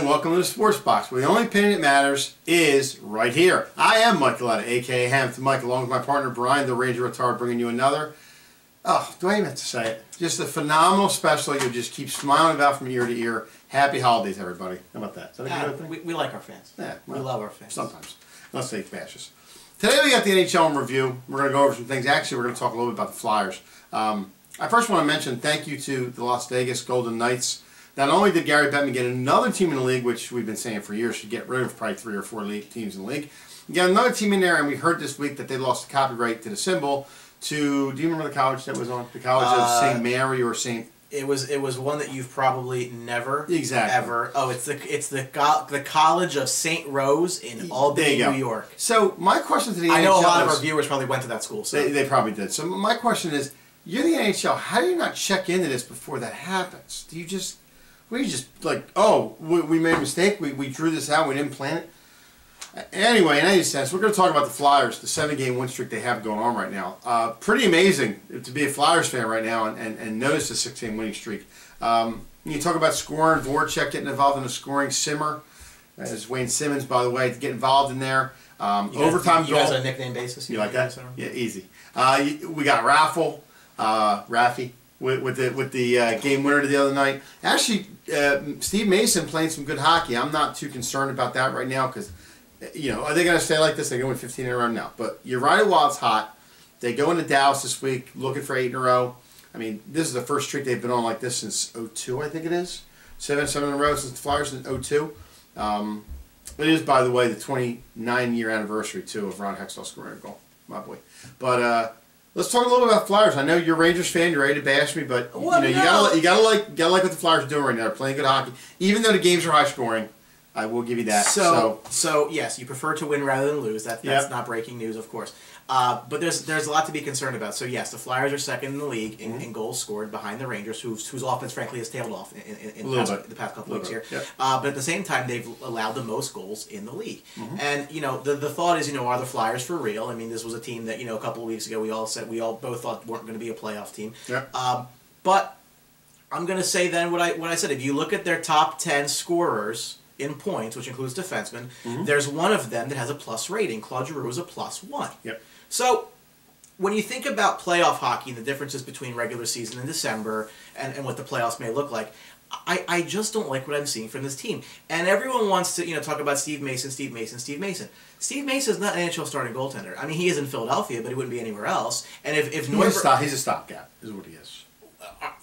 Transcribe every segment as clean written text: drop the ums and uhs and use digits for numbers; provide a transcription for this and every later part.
and welcome to the Sports Box, where the only opinion that matters is right here. I am Michael Letta, a.k.a. Hampton Mike, along with my partner Brian, the Ranger Retard, bringing you another, do I even have to say it? Just a phenomenal special you'll just keep smiling about from ear to ear. Happy holidays, everybody. How about that? Is that a good thing? We like our fans. Yeah, well, we love our fans. Sometimes. Let's say bashes. Today we got the NHL in review. We're going to go over some things. Actually, we're going to talk a little bit about the Flyers. I first want to mention thank you to the Las Vegas Golden Knights. Not only did Gary Bettman get another team in the league, which we've been saying for years should get rid of probably 3 or 4 teams in the league. You got another team in there, and we heard this week that they lost the copyright to the symbol to, do you remember the college that was on? The College of St. Mary or St. It was one that you've probably never ever. Oh, it's the College of St. Rose in Albany, New York. So my question to the NHL I know a lot of our viewers probably went to that school. So they probably did. So my question is, you're the NHL. How do you not check into this before that happens? Do you just like, oh, we made a mistake, we drew this out, we didn't plan it? Anyway, in any sense, we're going to talk about the Flyers, the 7-game win streak they have going on right now. Pretty amazing to be a Flyers fan right now and notice the 6-game winning streak. You talk about scoring, Voracek getting involved in the scoring, Simmer, as Wayne Simmons, by the way, to get involved in there. Overtime goal. You guys on a nickname basis? You like that? Yeah, easy. We got Raffy. With the game winner the other night. Actually, Steve Mason playing some good hockey. I'm not too concerned about that right now because, you know, are they going to stay like this? They're going to win 15 in a row now. But Uriah Wild's hot. They go into Dallas this week looking for 8 in a row. I mean, this is the first streak they've been on like this since 2002, I think it is. 7 in a row since the Flyers in 2002. It is, by the way, the 29-year anniversary, too, of Ron Hextall scoring a goal. My boy. But, let's talk a little bit about Flyers. I know you're a Rangers fan. You're ready to bash me, but you gotta like what the Flyers are doing right now. They're playing good hockey, even though the games are high scoring. I will give you that. So yes, you prefer to win rather than lose. That's not breaking news, of course. But there's a lot to be concerned about. So yes, the Flyers are second in the league in goals scored behind the Rangers, whose offense frankly has tailed off in the past couple weeks here. Yep. But at the same time, they've allowed the most goals in the league. And you know the thought is, you know, are the Flyers for real? I mean, this was a team that, you know, a couple of weeks ago we all both thought weren't going to be a playoff team. Yep. But I'm going to say then what I said. If you look at their top 10 scorers in points, which includes defensemen, there's one of them that has a plus rating. Claude Giroux is a +1. Yep. So when you think about playoff hockey and the differences between regular season and December and what the playoffs may look like, I just don't like what I'm seeing from this team. And everyone wants to, you know, talk about Steve Mason. Steve Mason is not an NHL starting goaltender. I mean, he is in Philadelphia, but he wouldn't be anywhere else. And if he's a stopgap, is what he is.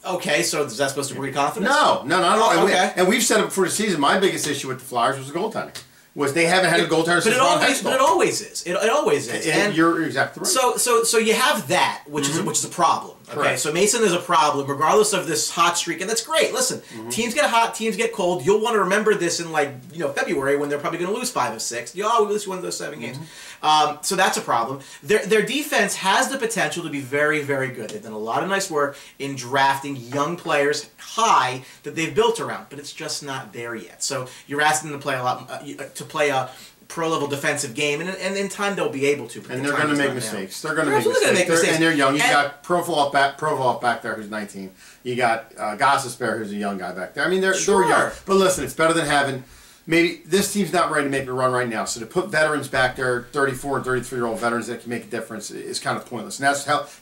Okay, so is that supposed to breed confidence? No, not at all. Okay. And we've said it before the season. My biggest issue with the Flyers was the goaltending. Was they haven't had a goaltender since Ron Hextall. But it always is. It always is. And you're exactly right. So you have that, which is a problem. Okay, Correct. So Mason is a problem, regardless of this hot streak, and that's great. Listen, teams get hot, teams get cold. You'll want to remember this in, like, you know, February when they're probably going to lose 5 of 6. We at least won those 7 games. So that's a problem. Their defense has the potential to be very, very good. They've done a lot of nice work in drafting young players high that they've built around, but it's just not there yet. So you're asking them to play a lot, a pro-level defensive game, and in time they'll be able to. And they're going to make mistakes. They're going to make mistakes. And they're young. You got Provorov back there who's 19. You got Gostisbehere who's a young guy back there. I mean, they're young. But listen, it's better than having... Maybe this team's not ready to make a run right now, so to put veterans back there, 34 and 33-year-old veterans that can make a difference, is kind of pointless. And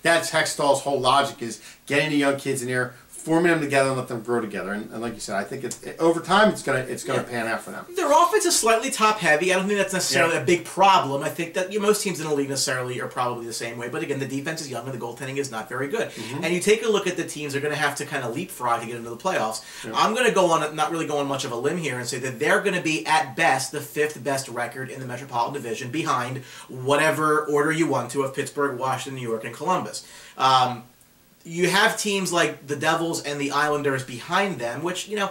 that's Hextall's whole logic, is getting the young kids in here, forming them together, and let them grow together. And like you said, I think over time it's gonna pan out for them. Their offense is slightly top heavy. I don't think that's necessarily a big problem. I think that most teams in the league necessarily are probably the same way. But again, the defense is young and the goaltending is not very good. And you take a look at the teams they're going to have to kind of leapfrog to get into the playoffs. I'm going to go on, not really go on much of a limb here, and say that they're going to be at best the 5th best record in the Metropolitan Division, behind whatever order you want to of Pittsburgh, Washington, New York, and Columbus. You have teams like the Devils and the Islanders behind them, which, you know,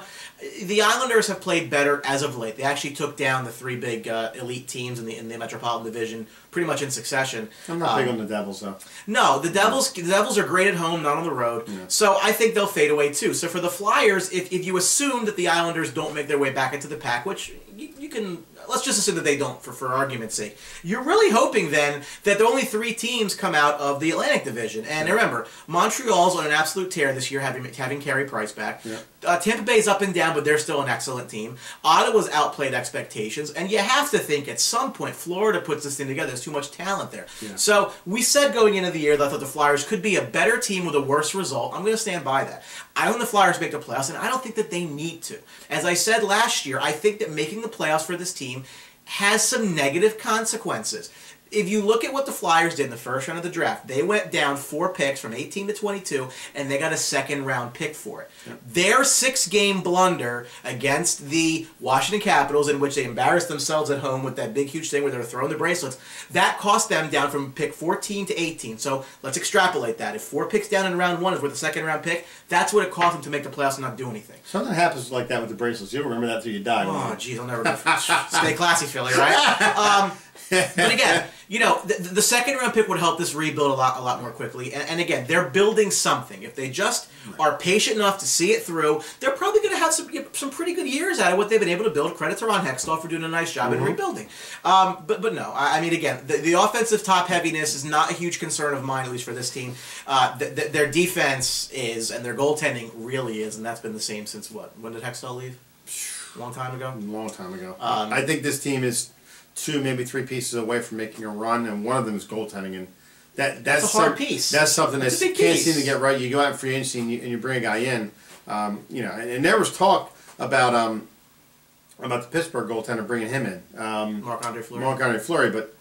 the Islanders have played better as of late. They actually took down the 3 big elite teams in the Metropolitan Division pretty much in succession. I'm not big on the Devils, though. No, the Devils are great at home, not on the road. Yeah. So I think they'll fade away, too. So for the Flyers, if you assume that the Islanders don't make their way back into the pack, which you can... Let's just assume that they don't, for argument's sake. You're really hoping, then, that the only 3 teams come out of the Atlantic Division. And remember, Montreal's on an absolute tear this year, having Carey Price back. Yeah. Tampa Bay's up and down, but they're still an excellent team. Ottawa's outplayed expectations, and you have to think at some point Florida puts this thing together. There's too much talent there. Yeah. So we said going into the year that I thought the Flyers could be a better team with a worse result. I'm going to stand by that. I don't think the Flyers make the playoffs, and I don't think that they need to. As I said last year, I think that making the playoffs for this team has some negative consequences. If you look at what the Flyers did in the first round of the draft, they went down 4 picks from 18 to 22, and they got a second-round pick for it. Yep. Their 6-game blunder against the Washington Capitals, in which they embarrassed themselves at home with that big, huge thing where they were throwing the bracelets, that cost them down from pick 14 to 18. So let's extrapolate that. If 4 picks down in round 1 is worth a second-round pick, that's what it cost them to make the playoffs and not do anything. Something happens like that with the bracelets. You'll remember that till you die. Oh, geez, I'll never go. Stay classy, Philly, right? But again, you know, the second round pick would help this rebuild a lot more quickly. And again, they're building something. If they just are patient enough to see it through, they're probably going to have some pretty good years out of what they've been able to build. Credit to Ron Hextall for doing a nice job in rebuilding. But no, I mean, again, the offensive top heaviness is not a huge concern of mine, at least for this team. Their defense is, and their goaltending really is, and that's been the same since what? When did Hextall leave? A long time ago? A long time ago. I think this team is 2, maybe 3 pieces away from making a run, and one of them is goaltending, and that's a hard piece. That's something that can't seem to get right. You go out in free agency and you bring a guy in, you know, and there was talk about the Pittsburgh goaltender bringing him in, Marc-Andre Fleury, but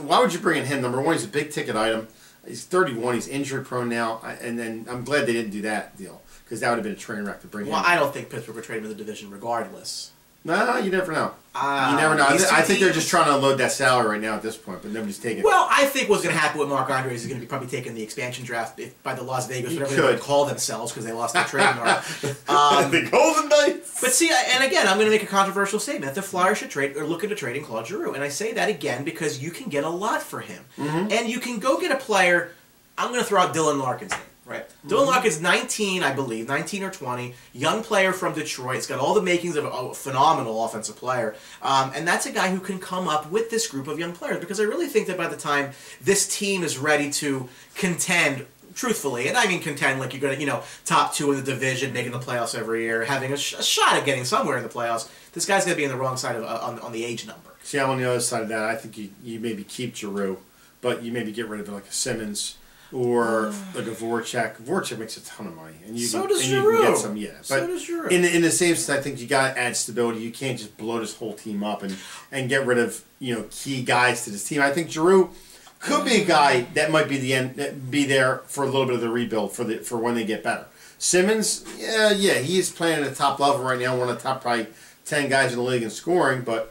why would you bring in him? Number one, he's a big ticket item. He's 31. He's injury prone now, and then I'm glad they didn't do that deal because that would have been a train wreck to bring him. Well, I don't think Pittsburgh would trade him in the division regardless. No, you never know. You never know. I think they're just trying to unload that salary right now at this point, but nobody's taking it. Well, I think what's going to happen with Marc-Andre is he's going to be probably taking the expansion draft by the Las Vegas, whatever they would call themselves because they lost their trademark. The Golden Knights. But see, and again, I'm going to make a controversial statement. The Flyers should trade or look into trading Claude Giroux. And I say that again because you can get a lot for him. And you can go get a player. I'm going to throw out Dylan Larkin's name. Right. Dylan Larkin's 19, I believe, 19 or 20, young player from Detroit. He's got all the makings of a phenomenal offensive player. And that's a guy who can come up with this group of young players because I really think that by the time this team is ready to contend, truthfully, and I mean contend like you're going to, you know, top 2 in the division, making the playoffs every year, having a shot at getting somewhere in the playoffs, this guy's going to be on the wrong side of on the age number. See, I'm on the other side of that. I think you maybe keep Giroux, but you maybe get rid of like a Simmons. Or like a Voracek. Voracek makes a ton of money, and you so can, does and Giroux. You can get some, yeah. But so does Giroux. In the same sense, I think you got to add stability. You can't just blow this whole team up and get rid of key guys to this team. I think Giroux could be a guy that might be be there for a little bit of the rebuild for when they get better. Simmons, yeah, he is playing at a top level right now, one of the top probably 10 guys in the league in scoring, but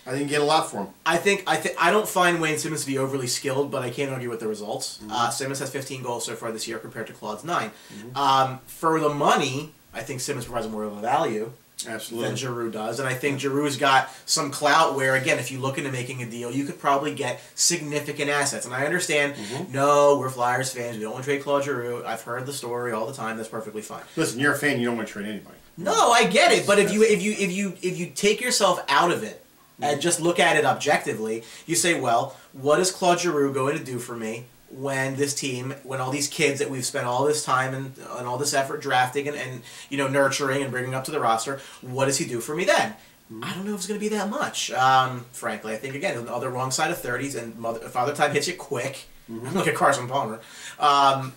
I think you get a lot for him. I don't find Wayne Simmons to be overly skilled, but I can't argue with the results. Simmons has 15 goals so far this year compared to Claude's 9. For the money, I think Simmons provides more of a value than Giroux does, and I think Giroux's got some clout where, again, if you look into making a deal, you could probably get significant assets. And I understand, no, we're Flyers fans, we don't want to trade Claude Giroux. I've heard the story all the time. That's perfectly fine. Listen, you're a fan, you don't want to trade anybody. No, I get it, but if you take yourself out of it, and just look at it objectively, you say, well, what is Claude Giroux going to do for me when this team, when all these kids that we've spent all this time and all this effort drafting and nurturing and bringing up to the roster, what does he do for me then? I don't know if it's going to be that much, frankly. I think, again, on the other wrong side of 30s, and Father Time hits you quick. Look at Carson Palmer. I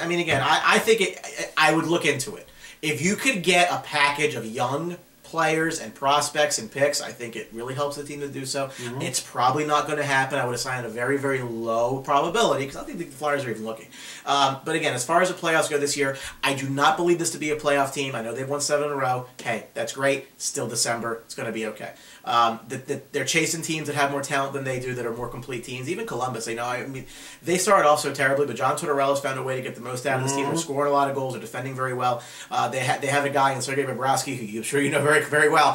mean, again, I think I would look into it. If you could get a package of young players and prospects and picks, I think it really helps the team to do so. It's probably not going to happen. I would assign a very, very low probability because I don't think the Flyers are even looking. But again, as far as the playoffs go this year, I do not believe this to be a playoff team. I know they've won 7 in a row. Hey, that's great. Still December. It's going to be okay. They're chasing teams that have more talent than they do, that are more complete teams. Even Columbus, I mean, they started off so terribly, but John Tortorella's found a way to get the most out of this team. They're scoring a lot of goals. They're defending very well. They have a guy in Sergei Bobrovsky, who I'm sure you know very, very well,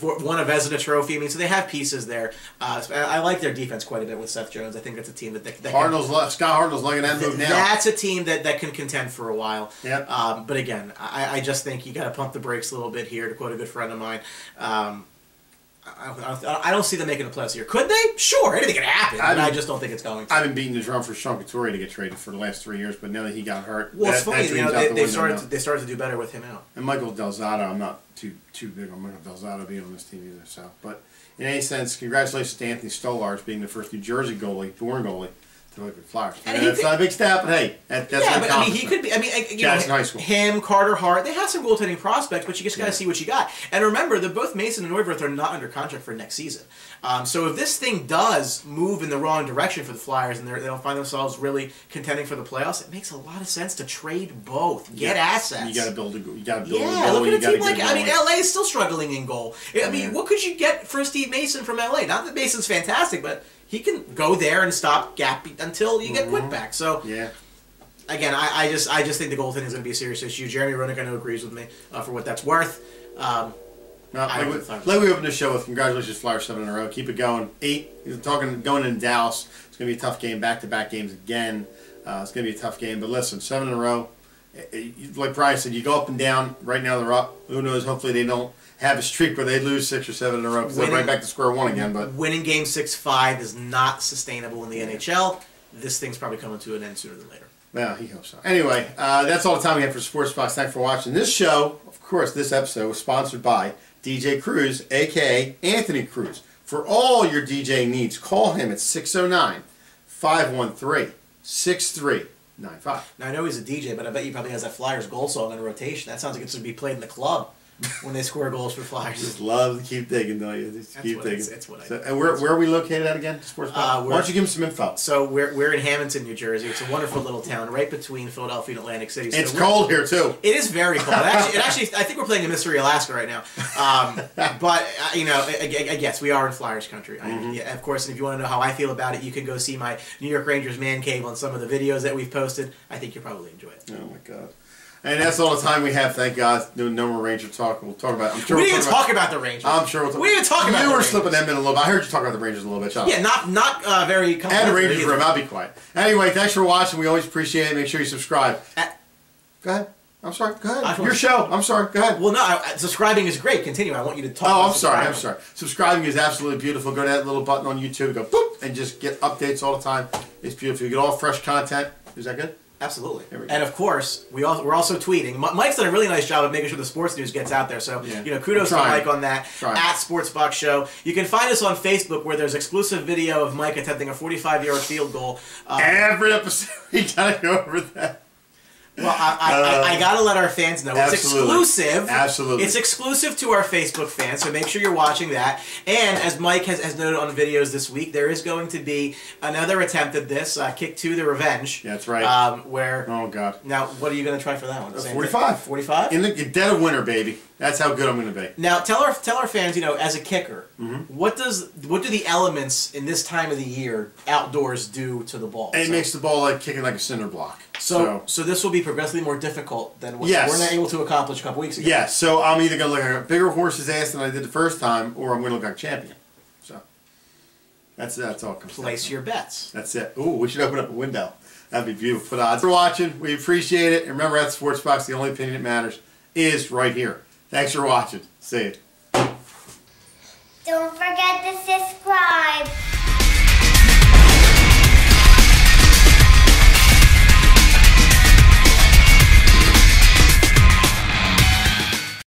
won a Vezina trophy. I mean, so they have pieces there. I like their defense quite a bit with Seth Jones. I think that's a team that Scott Hartnell's liking that move now. That's a team that can contend for a while. Yep. But again, I just think you got to pump the brakes a little bit here, to quote a good friend of mine. I don't see them making a playoffs here. Could they? Sure, anything can happen. But I just don't think it's going to. I've been beating the drum for Sean Couturier to get traded for the last 3 years, but now that he got hurt, well, it's funny. They started to do better with him out. And Michael Del Zotto, I'm not too big on Michael Del Zotto being on this team either. So, but in any sense, congratulations to Anthony Stolarz being the first New Jersey born goalie to look at Flyers. And it's not a big step, but hey, that's yeah. But I mean, he could be. I mean, Jackson High School. Him, Carter Hart, they have some goaltending prospects, but you just got to see what you got. And remember, that both Mason and Neuwirth are not under contract for next season. So if this thing does move in the wrong direction for the Flyers and they don't find themselves really contending for the playoffs, it makes a lot of sense to trade both, get assets. You got to build a goal. Look at a team like LA is still struggling in goal. I mean, what could you get for Steve Mason from LA? Not that Mason's fantastic, but he can go there and stop gap until you get Quick back. So again, I just think the goaltending is going to be a serious issue. Jeremy Roenick, I know, agrees with me for what that's worth. Let me open the show with congratulations, Flyers, 7 in a row. Keep it going. 8. Going in Dallas. It's going to be a tough game. Back-to-back games again. It's going to be a tough game. But listen, 7 in a row. Like Brian said, you go up and down. Right now they're up. Who knows? Hopefully they don't have a streak where they lose 6 or 7 in a row because they're right back to square one again. But winning game 6-5 is not sustainable in the NHL. This thing's probably coming to an end sooner than later. Well, he hopes so. Anyway, that's all the time we have for Sports Box. Thanks for watching. This show, of course, this episode was sponsored by DJ Cruz, a.k.a. Anthony Cruz. For all your DJing needs, call him at 609-513-6395. Now, I know he's a DJ, but I bet he probably has that Flyers goal song in rotation. That sounds like it's going to be played in the club when they score goals for Flyers. Just love to keep digging, don't you? Just keep digging. It's what I do. And where are we located at again? Sports Box? Why don't you give him some info? So we're in Hamilton, New Jersey. It's a wonderful little town right between Philadelphia and Atlantic City. So it's cold here, too. It is very cold. Actually, I think we're playing in Mystery, Alaska right now. But, I guess we are in Flyers country. Of course, and if you want to know how I feel about it, you can go see my New York Rangers man cave on some of the videos that we've posted. I think you'll probably enjoy it. Oh, my God. And that's all the time we have, thank God. No more Ranger talk. We'll talk about it. We didn't even talk about the Rangers. I'm sure we'll talk. We didn't talk about You were slipping them in a little bit. I heard you talk about the Rangers a little bit, Sean. Yeah, not very comfortable. And the Rangers room. I'll be quiet. Anyway, thanks for watching. We always appreciate it. Make sure you subscribe. Go ahead. I'm sorry. Go ahead. Your show. I'm sorry. Go ahead. Well, no, subscribing is great. Continue. I want you to talk. Oh, I'm sorry. Subscribing is absolutely beautiful. Go to that little button on YouTube. Go boop and just get updates all the time. It's beautiful. You get all fresh content. Is that good? Absolutely. And of course, we're also tweeting. Mike's done a really nice job of making sure the sports news gets out there. So, kudos to Mike on that. At Sportsbox Show. You can find us on Facebook where there's exclusive video of Mike attempting a 45-yard field goal. Every episode, we gotta go over that. Well, I gotta let our fans know. It's exclusive. Absolutely. It's exclusive to our Facebook fans, so make sure you're watching that. And as Mike has noted on videos this week, there is going to be another attempt at this, Kick 2, The Revenge. Yeah, that's right. Where... Oh, God. Now, what are you going to try for that one? 45. 45? In the dead of winter, baby. That's how good I'm going to be. Now, tell our fans, as a kicker, what do the elements in this time of the year outdoors do to the ball? It makes the ball like kicking like a cinder block. So this will be progressively more difficult than what we're not able to accomplish a couple weeks ago. Yes. So I'm either going to look like a bigger horse's ass than I did the first time, or I'm going to look like a champion. So that's all. Place your bets. That's it. Ooh, we should open up a window. That'd be beautiful. Put odds. For watching, we appreciate it. And remember, at Sports Box, the only opinion that matters is right here. Thanks for watching. See you. Don't forget to subscribe.